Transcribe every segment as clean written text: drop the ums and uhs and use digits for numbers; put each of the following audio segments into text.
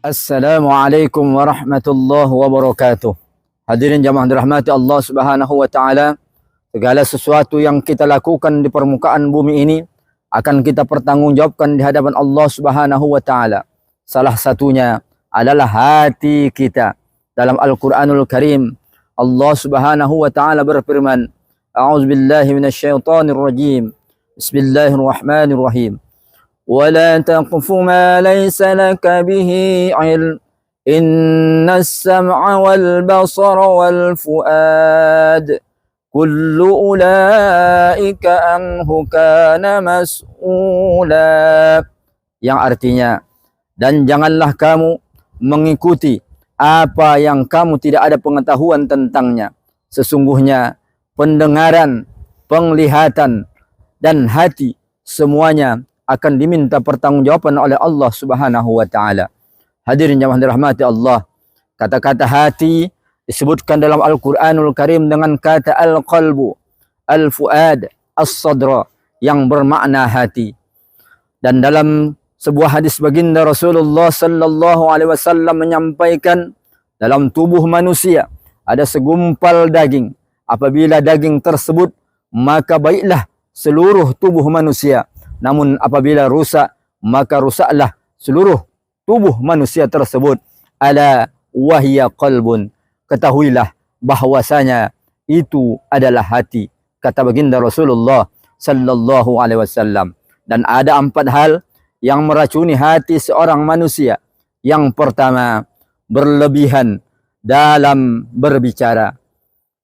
Assalamualaikum warahmatullahi wabarakatuh. Hadirin jamaah dirahmati Allah Subhanahu wa taala. Segala sesuatu yang kita lakukan di permukaan bumi ini akan kita pertanggungjawabkan di hadapan Allah Subhanahu wa taala. Salah satunya adalah hati kita. Dalam Al-Qur'anul Karim Allah Subhanahu wa taala berfirman, A'udzubillahi minasyaitonir rajim. Bismillahirrahmanirrahim. ولا تقف ما ليس لك به علم إن السمع والبصر والفؤاد كل أولئك عنه كان مسؤولا. Yang artinya, dan janganlah kamu mengikuti apa yang kamu tidak ada pengetahuan tentangnya. Sesungguhnya pendengaran, penglihatan, dan hati semuanya akan diminta pertanggungjawaban oleh Allah Subhanahu wa taala. Hadirin jamaah dirahmati Allah, kata-kata hati disebutkan dalam Al-Qur'anul Karim dengan kata al-qalbu, al-fuad, as-sadra, yang bermakna hati. Dan dalam sebuah hadis baginda Rasulullah sallallahu alaihi wasallam menyampaikan, dalam tubuh manusia ada segumpal daging. Apabila daging tersebut, maka baiklah seluruh tubuh manusia. Namun apabila rusak, maka rusaklah seluruh tubuh manusia tersebut. Ala wahya qalbun. Ketahuilah bahwasanya itu adalah hati, kata baginda Rasulullah sallallahu alaihi wasallam. Dan ada 4 hal yang meracuni hati seorang manusia. Yang pertama, berlebihan dalam berbicara.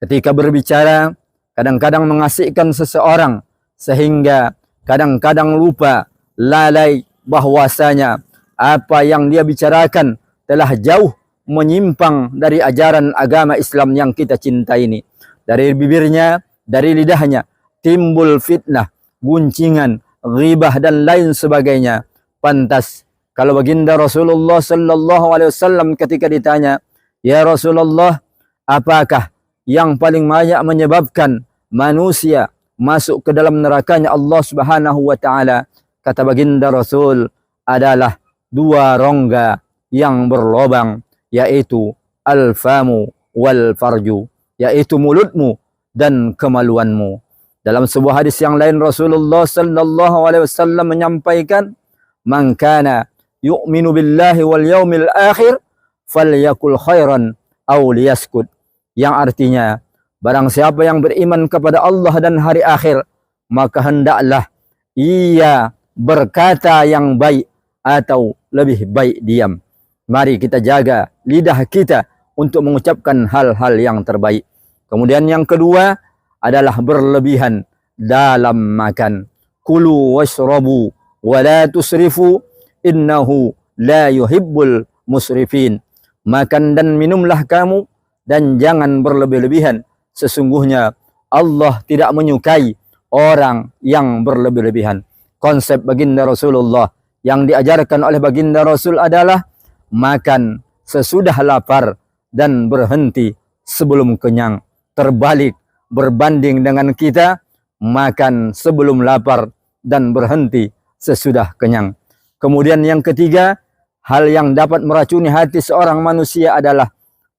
Ketika berbicara, kadang-kadang mengasihkan seseorang sehingga kadang-kadang lupa, lalai bahwasanya apa yang dia bicarakan telah jauh menyimpang dari ajaran agama Islam yang kita cintai ini. Dari bibirnya, dari lidahnya timbul fitnah, guncingan, ghibah dan lain sebagainya. Pantas kalau baginda Rasulullah sallallahu alaihi wasallam ketika ditanya, "Ya Rasulullah, apakah yang paling banyak menyebabkan manusia masuk ke dalam nerakanya Allah Subhanahu wa taala?" Kata baginda Rasul, adalah 2 rongga yang berlobang, yaitu al-famu wal farju, yaitu mulutmu dan kemaluanmu. Dalam sebuah hadis yang lain Rasulullah sallallahu alaihi wasallam menyampaikan, "Man kana yu'minu billahi wal yaumil akhir falyakul khairan aw liyaskut." Yang artinya, barang siapa yang beriman kepada Allah dan hari akhir, maka hendaklah ia berkata yang baik atau lebih baik diam. Mari kita jaga lidah kita untuk mengucapkan hal-hal yang terbaik. Kemudian yang kedua adalah berlebihan dalam makan. Kulu washrabu wa la tusrifu innahu la yuhibbul musrifin. Makan dan minumlah kamu dan jangan berlebih-lebihan. Sesungguhnya Allah tidak menyukai orang yang berlebih-lebihan. Konsep baginda Rasulullah yang diajarkan oleh baginda Rasul adalah makan sesudah lapar dan berhenti sebelum kenyang. Terbalik berbanding dengan kita, makan sebelum lapar dan berhenti sesudah kenyang. Kemudian yang ketiga, hal yang dapat meracuni hati seorang manusia adalah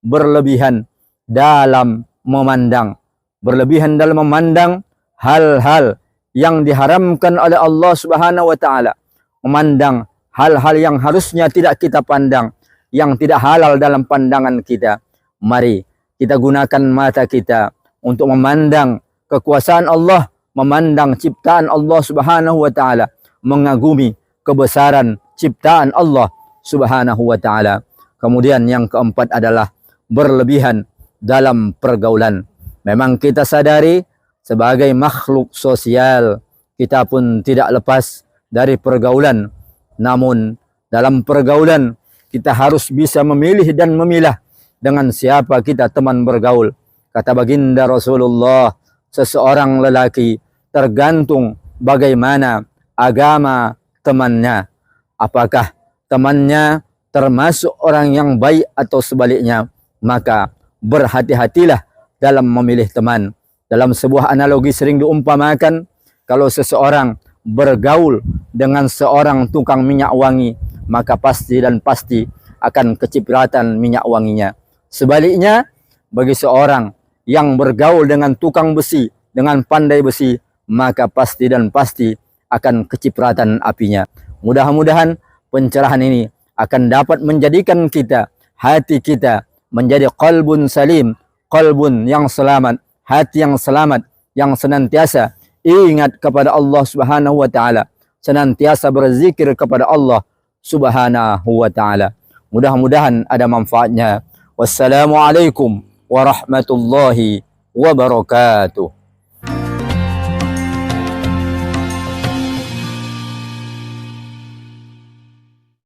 berlebihan dalam memandang. Berlebihan dalam memandang hal-hal yang diharamkan oleh Allah Subhanahu wa taala. Memandang hal-hal yang harusnya tidak kita pandang, yang tidak halal dalam pandangan kita. Mari kita gunakan mata kita untuk memandang kekuasaan Allah, memandang ciptaan Allah Subhanahu wa taala, mengagumi kebesaran ciptaan Allah Subhanahu wa taala. Kemudian yang keempat adalah berlebihan dalam pergaulan. Memang kita sadari sebagai makhluk sosial, kita pun tidak lepas dari pergaulan. Namun dalam pergaulan kita harus bisa memilih dan memilah dengan siapa kita teman bergaul. Kata baginda Rasulullah, seseorang lelaki tergantung bagaimana agama temannya. Apakah temannya termasuk orang yang baik atau sebaliknya? Maka berhati-hatilah dalam memilih teman. Dalam sebuah analogi sering diumpamakan, kalau seseorang bergaul dengan seorang tukang minyak wangi, maka pasti dan pasti akan kecipratan minyak wanginya. Sebaliknya, bagi seorang yang bergaul dengan tukang besi, dengan pandai besi, maka pasti dan pasti akan kecipratan apinya. Mudah-mudahan pencerahan ini akan dapat menjadikan kita, hati kita menjadi qalbun salim, qalbun yang selamat, hati yang selamat, yang senantiasa ingat kepada Allah Subhanahu wa taala, senantiasa berzikir kepada Allah Subhanahu wa taala. Mudah-mudahan ada manfaatnya. Wassalamualaikum warahmatullahi wabarakatuh.